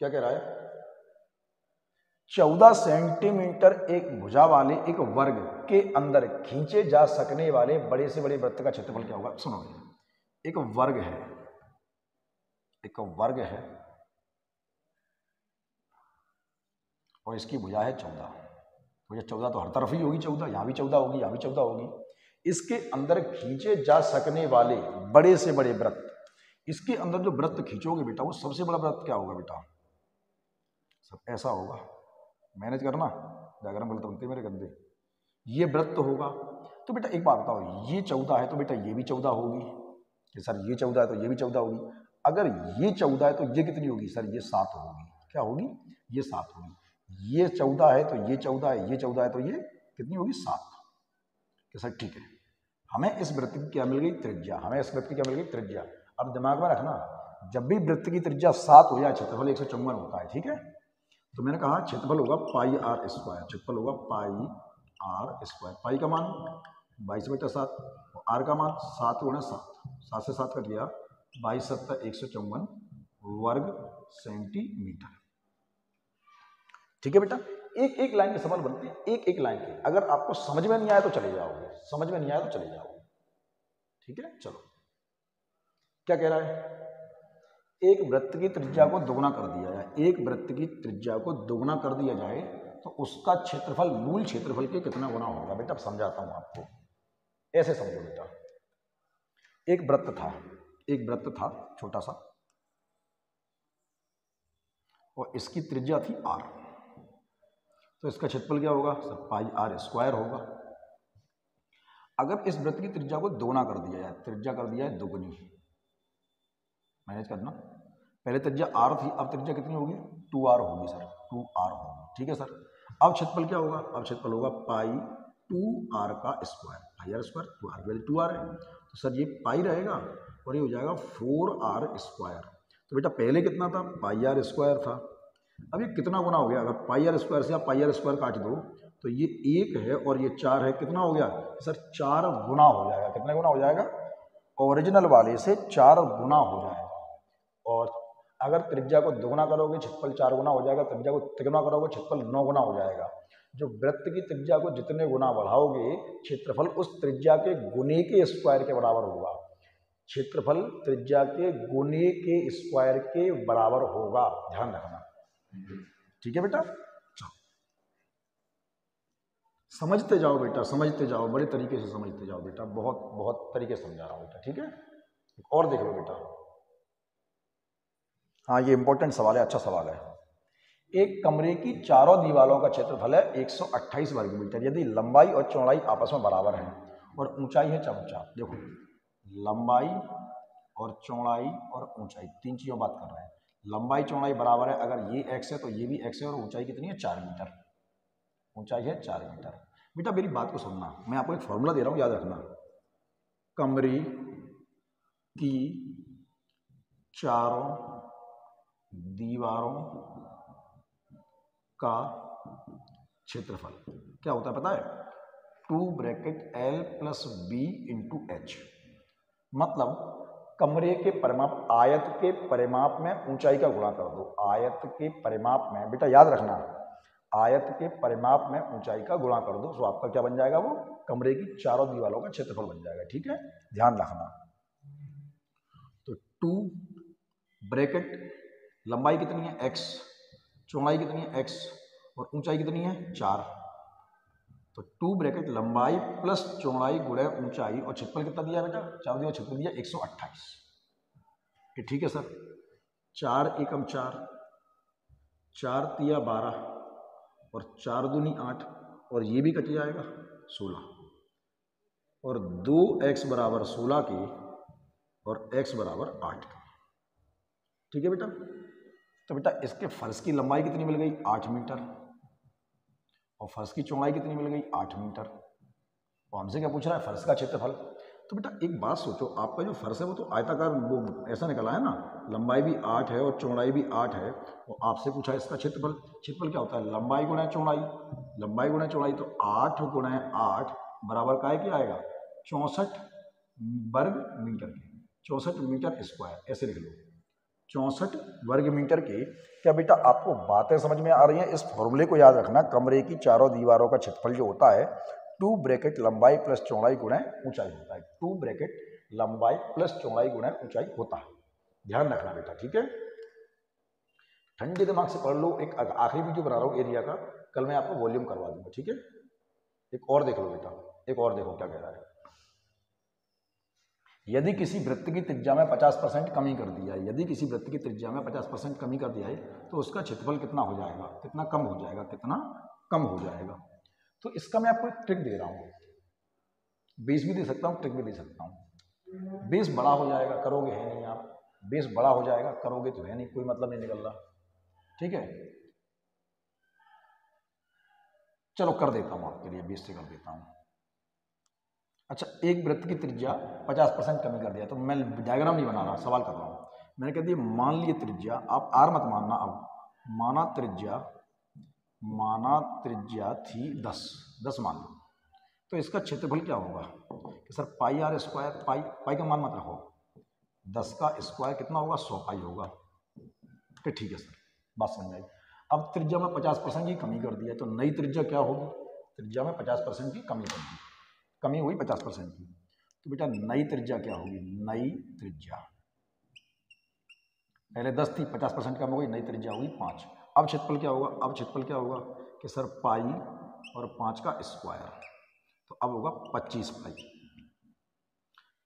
क्या कह रहा है। 14 सेंटीमीटर एक भुजा वाले एक वर्ग के अंदर खींचे जा सकने वाले बड़े से बड़े वृत्त का क्षेत्रफल क्या होगा। सुनो, एक वर्ग है, एक वर्ग है और इसकी भुजा है 14। भुजा 14 तो हर तरफ ही होगी 14, यहाँ भी 14 होगी, यहाँ भी 14 होगी। इसके अंदर खींचे जा सकने वाले बड़े से बड़े वृत्त, इसके अंदर जो वृत्त खींचोगे बेटा, वो सबसे बड़ा वृत्त क्या होगा बेटा, सब ऐसा होगा, मैनेज करना, डायग्राम गलत बनते मेरे गंदे। ये वृत्त होगा, तो बेटा एक बात बताओ, ये 14 है तो बेटा ये भी 14 होगी, कि सर ये 14 है तो ये भी 14 होगी। अगर ये 14 है तो ये कितनी होगी, सर ये 7 होगी। क्या होगी, ये 7 होगी। ये 14 है तो ये 14 है, ये 14 है तो ये कितनी होगी 7, कि सर ठीक है। हमें इस वृत्त की क्या मिल गई, त्रिज्या, हमें इस वृत्त की क्या मिल गई, त्रिज्या। अब दिमाग में रखना, जब भी वृत्त की त्रिज्या 7 हो जाए, क्षेत्रफल 154 होता है, ठीक है। तो मैंने कहा क्षेत्रफल होगा पाई आर स्क्वायर, क्षेत्रफल होगा पाई आर स्क्वायर। पाई का मान 22/7 और आर का मान 7 × 7, 7 से 7 कट गया, 22 × 7 154 वर्ग सेंटीमीटर। ठीक है बेटा, एक एक लाइन के सवाल बनते हैं, एक एक लाइन के। अगर आपको समझ में नहीं आया तो चले जाओगे, समझ में नहीं आया तो चले जाओगे। ठीक है, चलो क्या कह रहा है, एक वृत्त की त्रिज्या को दोगुना कर दिया जाए, एक वृत्त की त्रिज्या को दोगुना कर दिया जाए तो उसका क्षेत्रफल मूल क्षेत्रफल के कितना गुना होगा। बेटा समझाता हूं आपको, ऐसे समझो बेटा, एक वृत्त था छोटा सा, और इसकी त्रिज्या थी r, तो इसका क्षेत्रफल क्या होगा सर, πr² होगा। अगर इस वृत्त की त्रिज्या को दोगुना कर दिया जाए, त्रिज्या कर दिया है दोगुनी, मैनेज करना, पहले त्रिज्या r थी, अब त्रिज्या कितनी होगी 2r होगी सर, 2r होगी। ठीक है सर, अब क्षेत्रफल क्या होगा, अब क्षेत्रफल होगा पाई 2r का square, πr², 2r value 2r है, तो सर ये पाई रहेगा और ये हो जाएगा 4r²। तो बेटा पहले कितना था, πr² था, अब ये कितना गुना हो गया, अगर πr² से आप πr² काट दो तो ये 1 है और ये 4 है, कितना हो गया सर 4 गुना हो जाएगा। कितना गुना हो जाएगा, ओरिजिनल वाले से 4 गुना हो जाएगा। और अगर त्रिज्या को दोगुना करोगे क्षेत्रफल 4 गुना हो जाएगा, त्रिज्या को तिगुना करोगे क्षेत्रफल 9 गुना हो जाएगा। जो वृत्त की त्रिज्या को जितने गुना बढ़ाओगे क्षेत्रफल उस त्रिज्या के गुने के स्क्वायर के बराबर होगा, क्षेत्रफल त्रिज्या के गुने के स्क्वायर के बराबर होगा, ध्यान रखना। ठीक है बेटा, चलो समझते जाओ बेटा, समझते जाओ, बड़े तरीके से समझते जाओ बेटा, बहुत बहुत तरीके से समझा रहा हूं बेटा। ठीक है, और देख लो बेटा, हाँ ये इंपॉर्टेंट सवाल है, अच्छा सवाल है। एक कमरे की चारों दीवारों का क्षेत्रफल है 128 वर्ग मीटर, यदि लंबाई और चौड़ाई आपस में बराबर है और ऊंचाई है 4, देखो लंबाई और चौड़ाई और ऊंचाई, तीन चीजों बात कर रहे हैं। लंबाई चौड़ाई बराबर है, अगर ये x है तो ये भी x है, और ऊंचाई कितनी है 4 मीटर, ऊंचाई है 4 मीटर। बेटा मेरी बात को सुनना, मैं आपको एक फॉर्मूला दे रहा हूं, याद रखना। कमरे की चारों दीवारों का क्षेत्रफल क्या होता है पता है, 2 L + B × H। मतलब कमरे के परिमाप, आयत के परिमाप में ऊंचाई का गुणा कर दो, आयत के परिमाप में, बेटा याद रखना, आयत के परिमाप में ऊंचाई का गुणा कर दो, तो आपका क्या बन जाएगा, वो कमरे की चारों दीवारों का क्षेत्रफल बन जाएगा। ठीक है, ध्यान रखना। तो 2 लंबाई कितनी है x, चौड़ाई कितनी है x और ऊंचाई कितनी है 4, तो 2 लंबाई प्लस चौड़ाई गुणे ऊंचाई, और क्षेत्रफल कितना दिया बेटा, 4 दिया, क्षेत्रफल दिया 128। ठीक है सर, 4 एकम 4, 4 तिया 12 और 4 दूनी 8, और ये भी कट जाएगा 16, और 2x बराबर 16 की और x बराबर 8 की। ठीक है बेटा, तो बेटा इसके फर्श की लंबाई कितनी मिल गई 8 मीटर, और फर्श की चौड़ाई कितनी मिल गई 8 मीटर। और हमसे क्या पूछ रहा है, फर्श का क्षेत्रफल। तो बेटा एक बात सोचो, आपका जो फर्श है वो तो आयताकार, वो ऐसा निकला है ना, लंबाई भी 8 है और चौड़ाई भी 8 है, और आपसे पूछा है इसका क्षेत्रफल। क्षेत्रफल क्या होता है, लंबाई गुणा चौड़ाई, लंबाई गुणा चौड़ाई, तो 8 × 8 बराबर काय के आएगा 64 वर्ग मीटर के, 64 मीटर स्क्वायर, ऐसे लिख लो 64 वर्ग मीटर के। क्या बेटा आपको बातें समझ में आ रही हैं, इस फॉर्मूले को याद रखना। कमरे की चारों दीवारों का क्षेत्रफल जो होता है 2 लंबाई प्लस चौड़ाई गुणे ऊंचाई होता है, 2 लंबाई प्लस चौड़ाई गुणे ऊंचाई होता है, ध्यान रखना बेटा। ठीक है, ठंडे दिमाग से पढ़ लो। एक आखिरी वीडियो बना रहा हूँ एरिया का, कल मैं आपको वॉल्यूम करवा दूंगा। ठीक है, एक और देख लो बेटा, एक और देखो क्या कह रहा है। यदि किसी वृत्त की त्रिज्या में 50% कमी कर दी जाए, यदि किसी वृत्त की त्रिज्या में 50% कमी कर दिया है तो उसका क्षेत्रफल कितना हो जाएगा, कितना कम हो जाएगा, कितना कम हो जाएगा। तो इसका मैं आपको एक ट्रिक दे रहा हूँ, 20 भी दे सकता हूँ, ट्रिक भी दे सकता हूँ। 20 बड़ा हो जाएगा, करोगे है नहीं आप, 20 बड़ा हो जाएगा, करोगे तो है नहीं, कोई मतलब नहीं निकल रहा। ठीक है, चलो कर देता हूँ आपके लिए, 20 से कर देता हूँ। अच्छा, एक वृत्त की त्रिज्या 50% कमी कर दिया, तो मैं डायग्राम नहीं बना रहा, सवाल कर रहा हूँ। मैंने कह दिया मान लिए त्रिज्या, आप आर मत मानना, अब माना त्रिज्या थी 10 मान लो, तो इसका क्षेत्रफल क्या होगा कि सर पाई आर स्क्वायर, पाई का मान मत रखो, 10 का स्क्वायर कितना होगा, 100 पाई होगा। तो ठीक है सर, बात समझ आई। अब त्रिज्या में 50% की कमी कर दिया, तो नई त्रिज्या क्या होगी, त्रिज्या में 50% की कमी कर दी, कमी हुई 50% की। तो बेटा नई त्रिज्या क्या होगी, नई त्रिज्या पहले 10 थी, 50% कम हो गई, नई त्रिज्या हुई 5। अब क्षेत्रफल क्या होगा, अब क्षेत्रफल क्या होगा कि सर पाई और 5 का स्क्वायर, तो अब होगा 25 पाई।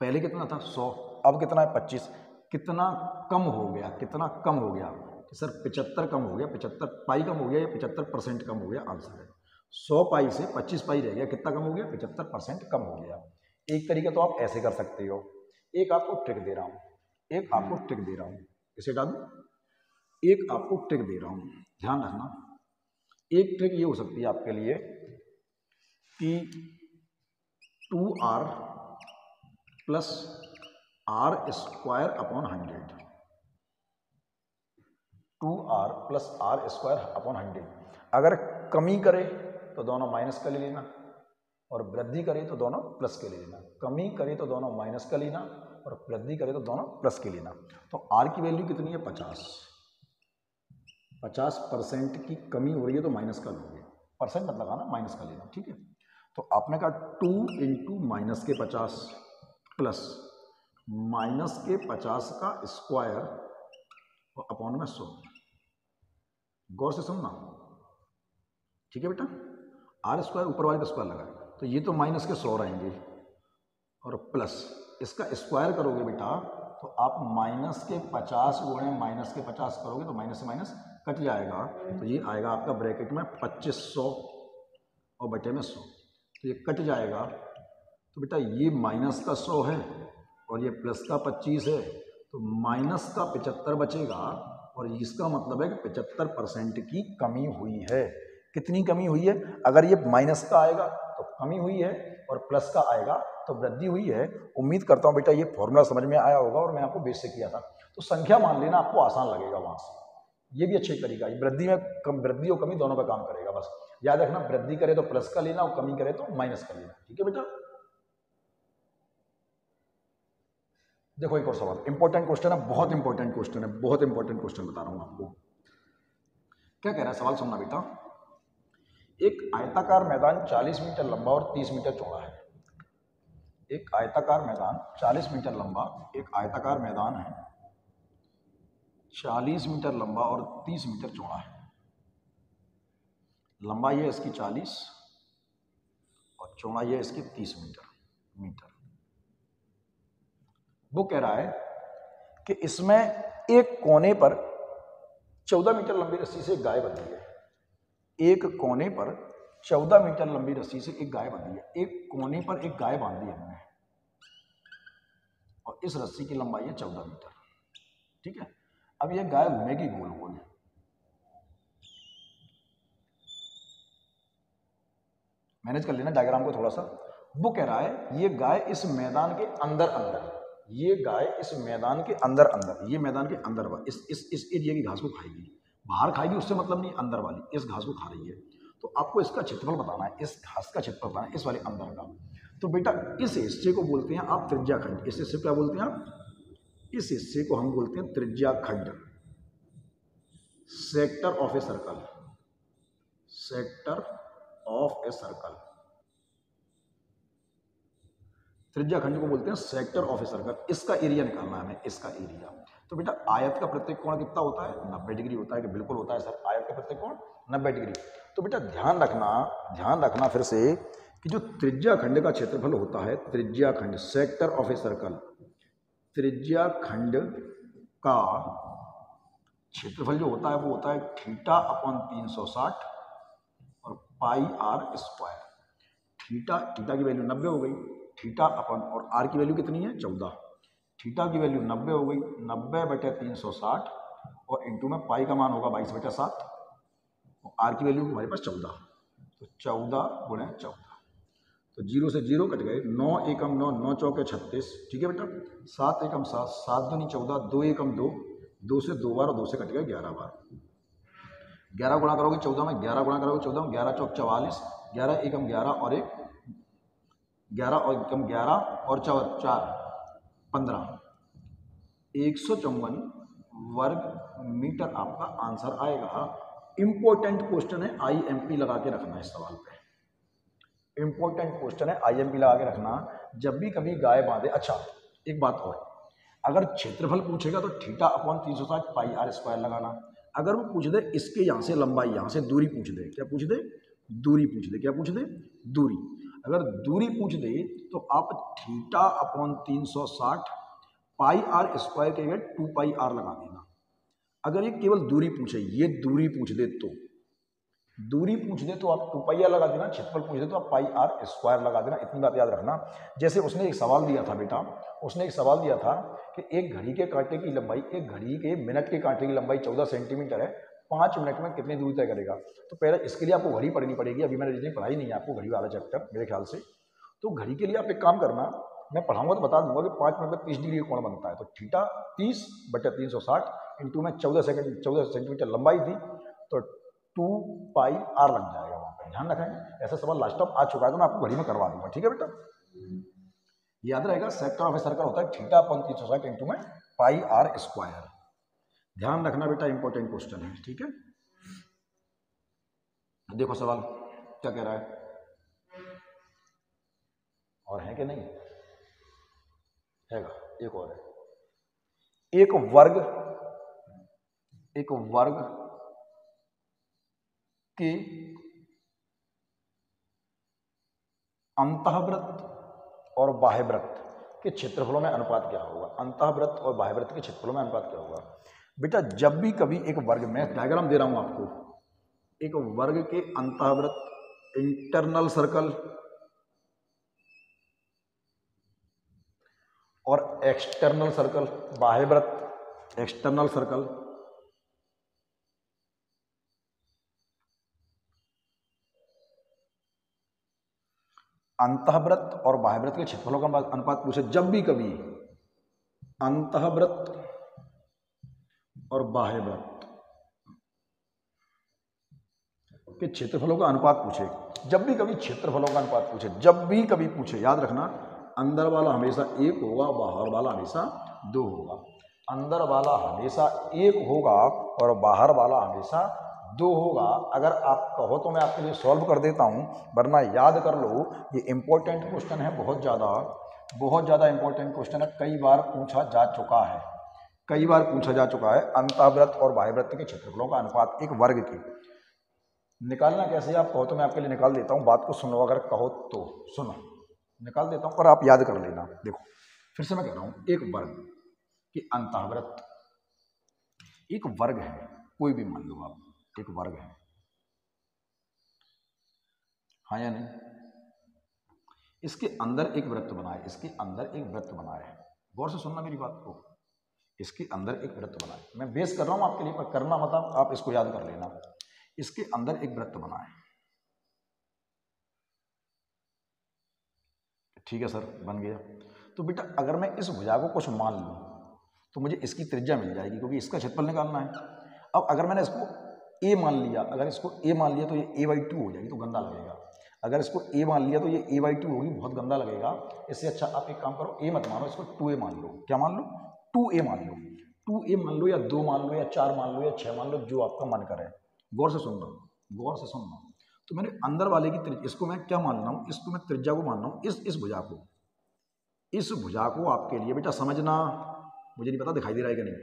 पहले कितना था 100, अब कितना है 25। कितना कम हो गया, कितना कम हो गया कि सर 75 कम हो गया, 75 पाई कम हो गया या 75% कम हो गया, आंसर है 100 पाई से 25 पाई रह गया, कितना कम हो गया, 75% कम हो गया। एक तरीका तो आप ऐसे कर सकते हो, एक आपको ट्रिक दे रहा हूँ, एक आपको ट्रिक दे रहा हूँ, इसे डाल दूं, एक आपको ट्रिक दे रहा हूँ, ध्यान रखना। एक ट्रिक ये हो सकती है आपके लिए कि 2r plus r square upon 100, 2r plus r square upon 100। अगर कमी करे तो दोनों माइनस का ले लेना, और वृद्धि करे तो दोनों प्लस के ले लेना। कमी करे तो दोनों माइनस का लेना, और वृद्धि करे तो दोनों प्लस के लेना। तो आर की वैल्यू कितनी है 50, 50% की कमी हो रही है तो माइनस का लोगे, परसेंट मत लगाना, माइनस का लेना, ठीक है। तो आपने कहा 2 इंटू माइनस के 50 प्लस माइनस के 50 का स्क्वायर और अपॉन में 100। गौर से सुनना, ठीक है बेटा। आर स्क्वायर ऊपर वाले का स्क्वायर लगाए तो ये तो माइनस के 100 रहेंगे, और प्लस इसका स्क्वायर करोगे बेटा तो आप माइनस के 50 गुणे माइनस के 50 करोगे तो माइनस से माइनस कट जाएगा, तो ये आएगा आपका ब्रैकेट में 2500 और बटे में 100, तो ये कट जाएगा। तो बेटा ये माइनस का 100 है और ये प्लस का 25 है, तो माइनस का 75 बचेगा, और इसका मतलब है कि 75% की कमी हुई है। कितनी कमी हुई है, अगर ये माइनस का आएगा तो कमी हुई है, और प्लस का आएगा तो वृद्धि हुई है। उम्मीद करता हूं बेटा ये फॉर्मूला समझ में आया होगा, और मैं आपको बेस से किया था, तो संख्या मान लेना, आपको आसान लगेगा वहां से। ये भी अच्छा तरीका है, वृद्धि में वृद्धि और कमी दोनों का काम करेगा। बस याद रखना, वृद्धि करे तो प्लस का लेना और कमी करे तो माइनस का लेना, ठीक है बेटा। देखो एक और सवाल, इंपॉर्टेंट क्वेश्चन है, बहुत इंपॉर्टेंट क्वेश्चन है, बहुत इंपॉर्टेंट क्वेश्चन बता रहा हूं आपको। क्या कह रहा है सवाल, सुनना बेटा। एक आयताकार मैदान 40 मीटर लंबा और 30 मीटर चौड़ा है। एक आयताकार मैदान 40 मीटर लंबा, एक आयताकार मैदान है 40 मीटर लंबा और 30 मीटर चौड़ा है। लंबाई है इसकी 40 और चौड़ाई है इसकी 30 मीटर। वो कह रहा है कि इसमें एक कोने पर 14 मीटर लंबी रस्सी से एक गाय बंधी है। एक कोने पर 14 मीटर लंबी रस्सी से एक गाय बंधी है। एक कोने पर एक गाय बांधी है हमने, और इस रस्सी की लंबाई है 14 मीटर, ठीक है। अब ये गाय घूमेगी गोल गोल, मैनेज कर लेना डायग्राम को थोड़ा सा। वो कह रहा है ये गाय इस मैदान के अंदर अंदर, ये गाय इस मैदान के अंदर अंदर, ये मैदान के अंदर इस एरिया की घास को खाएगी। बाहर खाएगी उससे मतलब नहीं, अंदर वाली इस घास को खा रही है। तो आपको इसका क्षेत्रफल बताना है, इस घास का क्षेत्रफल बताना है, इस वाले अंदर का। तो बेटा इस हिस्से को बोलते हैं आप त्रिज्या खंड। इस हिस्से को क्या बोलते हैं आप, इस हिस्से को हम बोलते हैं त्रिज्या खंड, sector of a circle, sector of a circle. त्रिज्या खंड को बोलते हैं सेक्टर ऑफ ए सर्कल। इसका एरिया निकालना है हमें, इसका एरिया। तो बेटा आयत का प्रत्येक कोण कितना होता है, 90 डिग्री होता है। कि बिल्कुल होता है सर, आयत का प्रत्येक कोण 90 डिग्री। तो बेटा ध्यान रखना फिर से कि जो त्रिज्या खंड का क्षेत्रफल होता है, त्रिज्या खंड सेक्टर ऑफ ए सर्कल, त्रिज्या खंड का क्षेत्रफल जो होता है वो होता है थीटा अपॉन 360 और पाई आर स्क्वायर। थीटा की वैल्यू 90 हो गई, थीटा अपन, और आर की वैल्यू कितनी है 14। थीटा की वैल्यू 90 हो गई, 90 बटे 360 और इंटू में पाई का मान होगा 22/7, और आर की वैल्यू हमारे पास 14, तो 14 गुणे 14, तो 0 से 0 कट गए, 9 एकम 9, 9 चौके 36, ठीक है बेटा। 7 एकम 7, 7 दूनी 14, 2 एकम 2, 2 से 2 बार और 2 से कट गए 11 बार। 11 गुणा करोगे 14 में, 11 गुणा करोगे 14 में, 11 चौक 44, 11 एकम 11 और 1 11 और 4 15, 154 वर्ग मीटर आपका आंसर आएगा। इंपॉर्टेंट क्वेश्चन है, IMP लगा के रखना इस सवाल पे। इंपॉर्टेंट क्वेश्चन है, IMP लगा के रखना जब भी कभी गाय बांधे। अच्छा एक बात और, अगर क्षेत्रफल पूछेगा तो theta upon 360 pi r square लगाना। अगर वो पूछ दे इसके यहाँ से लंबाई, यहाँ से दूरी पूछ दे, क्या पूछ दे? दूरी पूछ दे। क्या पूछ दे? दूरी। अगर दूरी पूछ दे तो आप theta upon 360 pi r square के 2 पाई आर लगा देना। अगर ये केवल दूरी पूछे, ये दूरी पूछ दे तो दूरी पूछ दे तो आप 2 पाई आर लगा देना, क्षेत्रफल पूछ दे तो आप पाई आर स्क्वायर लगा देना। इतनी बात याद रखना। जैसे उसने एक सवाल दिया था बेटा, उसने एक सवाल दिया था कि एक घड़ी के कांटे की लंबाई, एक घड़ी के मिनट के कांटे की लंबाई 14 सेंटीमीटर है, 5 मिनट में कितनी दूरी तय करेगा। तो पहले इसके लिए आपको घड़ी पढ़नी पड़ेगी। अभी मैंने जितनी पढ़ाई नहीं है आपको घड़ी वाला चैप्टर मेरे ख्याल से। तो घड़ी के लिए आप एक काम करना, मैं पढ़ाऊंगा तो बता दूंगा कि 5 मिनट में 30 डिग्री कोण बनता है। तो थीटा 30/360 इंटू में 14 सेंटीमीटर लंबाई थी तो 2 पाई आर लग जाएगा वहाँ पे। ध्यान रखेंगे, ऐसा सवाल लास्ट टाइम आ चुका है तो मैं आपको घड़ी में करवा दूंगा। ठीक है बेटा, याद रहेगा। सेक्टर ऑफ ए सर्कल होता है थीटा अपॉन 360 इंटू में पाई आर स्क्वायर। ध्यान रखना बेटा, इंपॉर्टेंट क्वेश्चन है। ठीक है, देखो सवाल क्या कह रहा है, और है कि नहीं हैगा? एक और है। एक वर्ग के अंतःवृत्त और बाह्यवृत्त के क्षेत्रफलों में अनुपात क्या होगा? अंतःवृत्त और बाह्यवृत्त के क्षेत्रफलों में अनुपात क्या होगा? बेटा जब भी कभी एक वर्ग में, डायग्राम दे रहा हूं आपको, एक वर्ग के अंतःवृत्त इंटरनल सर्कल और एक्सटर्नल सर्कल, बाह्यवृत्त एक्सटर्नल सर्कल, अंतःवृत्त और बाह्यवृत्त के क्षेत्रफलों का अनुपात पूछे, जब भी कभी अंतःवृत्त और बाह्यवृत्त के क्षेत्रफलों का अनुपात पूछे, जब भी कभी क्षेत्रफलों का अनुपात पूछे, जब भी कभी पूछे, याद रखना अंदर वाला हमेशा 1 होगा, बाहर वाला हमेशा 2 होगा। अंदर वाला हमेशा 1 होगा और बाहर वाला हमेशा 2 होगा। अगर आप कहो तो मैं आपके लिए सॉल्व कर देता हूं, वरना याद कर लो। ये इंपॉर्टेंट क्वेश्चन है, बहुत ज़्यादा इंपॉर्टेंट क्वेश्चन है, कई बार पूछा जा चुका है, कई बार पूछा जा चुका है। अंतःवृत्त और बाह्यवृत्त के क्षेत्रफलों का अनुपात एक वर्ग के निकालना कैसे आप कहो तो मैं आपके लिए निकाल देता हूं। बात को सुनो, अगर कहो तो सुनो, निकाल देता हूं और आप याद कर लेना। देखो फिर से मैं कह रहा हूं, एक वर्ग के अंतःवृत्त, एक वर्ग है, कोई भी मान लो आप, एक वर्ग है, हाँ या नहीं? इसके अंदर एक वृत्त बनाए, इसके अंदर एक वृत्त बनाए, गौर से सुनना मेरी बात को। इसके अंदर एक वृत्त बनाए, मैं बेस कर रहा हूं आपके लिए, पर करना मतलब आप इसको याद कर लेना। इसके अंदर एक वृत्त बनाए, ठीक है सर, बन गया। तो बेटा अगर मैं इस भुजा को कुछ मान लूं तो मुझे इसकी त्रिज्या मिल जाएगी, क्योंकि इसका क्षेत्रफल निकालना है। अब अगर मैंने इसको a मान लिया, अगर इसको a मान लिया तो ये a/2 हो जाएगी, तो गंदा लगेगा। अगर इसको a मान लिया तो ये a/2 होगी, बहुत गंदा लगेगा। इससे अच्छा आप एक काम करो, a मत मानो, इसको 2a मान लो। क्या मान लो? 2a मान लो। 2a मान लो, या 2 मान लो, या 4 मान लो, या 6 मान लो, जो आपका मन करे। गौर से सुनना, गौर से सुनना। तो मैंने अंदर वाले की त्रिज्या, इसको मैं क्या मान रहा हूँ, इसको मैं त्रिज्या को मान रहा हूँ, इस भुजा को, इस भुजा को आपके लिए बेटा समझना, मुझे नहीं पता दिखाई दे रहा है कि नहीं।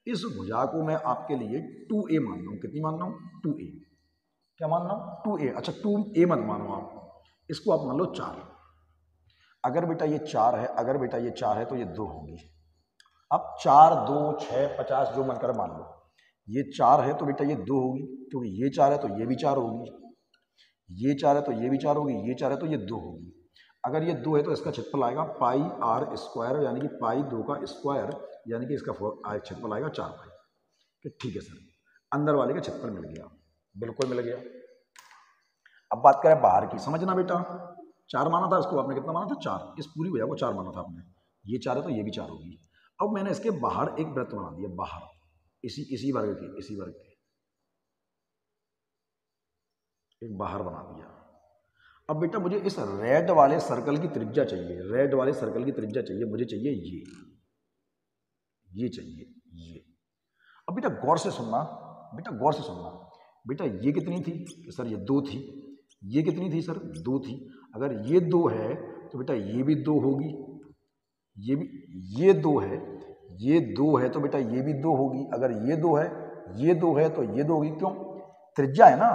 इस भुजा को मैं आपके लिए 2a मान रहा हूँ। कितनी मान रहा हूँ? 2a। क्या मान रहा हूँ? 2a। अच्छा 2a मत मानो आप, इसको आप मान लो 4। अगर बेटा ये 4 है, अगर बेटा ये 4 है तो ये 2 होगी। अब 4, 2, 6, 50 जो मन कर मान लो। ये 4 है तो बेटा ये 2 होगी, क्योंकि ये 4 है तो ये भी 4 होगी, ये 4 है तो ये भी 4 होगी, ये 4 है तो ये 2 होगी। अगर ये 2 है तो इसका क्षेत्रफल आएगा पाई आर स्क्वायर, यानी कि पाई 2 का स्क्वायर, यानी कि इसका क्षेत्रफल आएगा 4 पाई। ठीक है सर, अंदर वाले का क्षेत्रफल मिल गया, बिल्कुल मिल गया। अब बात करें बाहर की, समझना बेटा, 4 माना था इसको आपने, कितना माना था? 4। इस पूरी भुजा को 4 माना था आपने। ये 4 है तो ये भी 4 होगी। अब मैंने इसके बाहर एक वृत्त बना दिया, बाहर, इसी वर्ग के, इसी वर्ग के एक बाहर बना दिया। अब बेटा मुझे इस रेड वाले सर्कल की त्रिज्या चाहिए, रेड वाले सर्कल की त्रिज्या चाहिए, मुझे चाहिए ये चाहिए ये। अब बेटा गौर से सुनना, बेटा गौर से सुनना, बेटा ये कितनी थी कि सर ये 2 थी, ये कितनी थी सर 2 थी। अगर ये 2 है तो बेटा ये भी 2 होगी, ये भी, ये 2 है, ये 2 है तो बेटा ये भी 2 होगी। अगर ये 2 है, ये 2 है तो ये 2 होगी। क्यों? त्रिज्या है ना,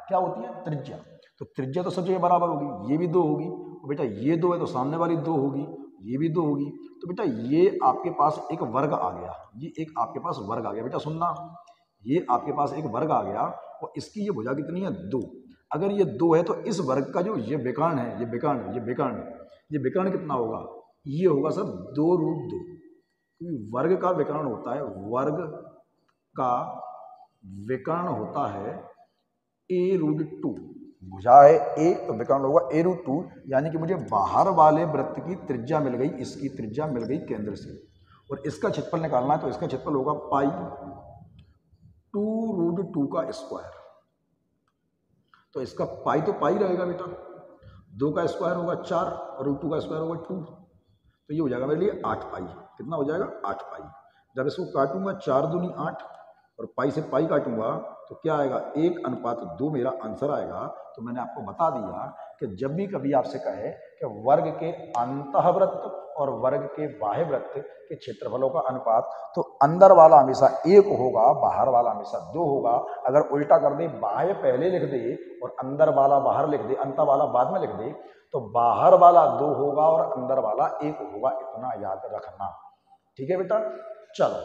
क्या होती है त्रिज्या, तो त्रिज्या तो सब जगह बराबर होगी। ये भी 2 होगी और बेटा ये 2 है तो सामने वाली 2 होगी, ये भी 2 होगी। तो बेटा ये आपके पास एक वर्ग आ गया, ये एक आपके पास वर्ग आ गया। बेटा सुनना, ये आपके पास एक वर्ग आ गया और इसकी ये भुजा कितनी है 2। अगर ये 2 है तो इस वर्ग का जो ये विकर्ण है, ये विकर्ण, ये विकर्ण, ये विकर्ण कितना होगा? ये होगा सर 2√2। क्योंकि वर्ग का विकर्ण होता है, वर्ग का विकर्ण होता है a√2। भुजा है a तो विकर्ण होगा a√2, यानी कि मुझे बाहर वाले वृत्त की त्रिज्या मिल गई, इसकी त्रिज्या मिल गई केंद्र से। और इसका क्षेत्रफल निकालना है तो इसका क्षेत्रफल होगा पाई 2√2 का स्क्वायर। तो इसका पाई तो पाई रहेगा बेटा, 2 का स्क्वायर होगा 4 और √2 का स्क्वायर होगा 2, तो ये हो जाएगा मेरे लिए 8 पाई। कितना हो जाएगा? 8 पाई। जब इसको काटूंगा 4 दूनी 8 और पाई से पाई काटूंगा तो क्या आएगा? 1:2 मेरा आंसर आएगा। तो मैंने आपको बता दिया कि जब भी कभी आपसे कहे कि वर्ग के अंतःवृत्त और वर्ग के बाह्य वृत्त के क्षेत्रफलों का अनुपात, तो अंदर वाला हमेशा 1 होगा, बाहर वाला हमेशा 2 होगा। अगर उल्टा कर दे, बाह्य पहले लिख दे और अंदर वाला बाहर लिख दे, अंतर वाला बाद में लिख दे, तो बाहर वाला 2 होगा और अंदर वाला 1 होगा। इतना याद रखना, ठीक है बेटा? चलो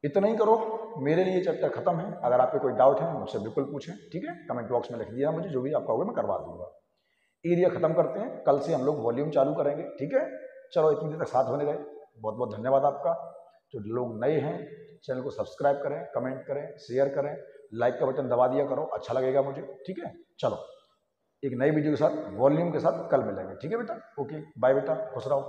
इतना ही करो, मेरे लिए चैप्टर खत्म है। अगर आपके कोई डाउट है मुझसे बिल्कुल पूछें, ठीक है? कमेंट बॉक्स में लिख दिया, मुझे जो भी आपका होगा मैं करवा दूंगा। एरिया खत्म करते हैं, कल से हम लोग वॉल्यूम चालू करेंगे, ठीक है? चलो इतनी देर तक साथ होने गए, बहुत बहुत धन्यवाद आपका। जो लोग नए हैं चैनल को सब्सक्राइब करें, कमेंट करें, शेयर करें, लाइक का बटन दबा दिया करो, अच्छा लगेगा मुझे, ठीक है? चलो एक नई वीडियो के साथ, वॉल्यूम के साथ कल मिलेंगे, ठीक है बेटा? ओके बाय बेटा, खुश रहो।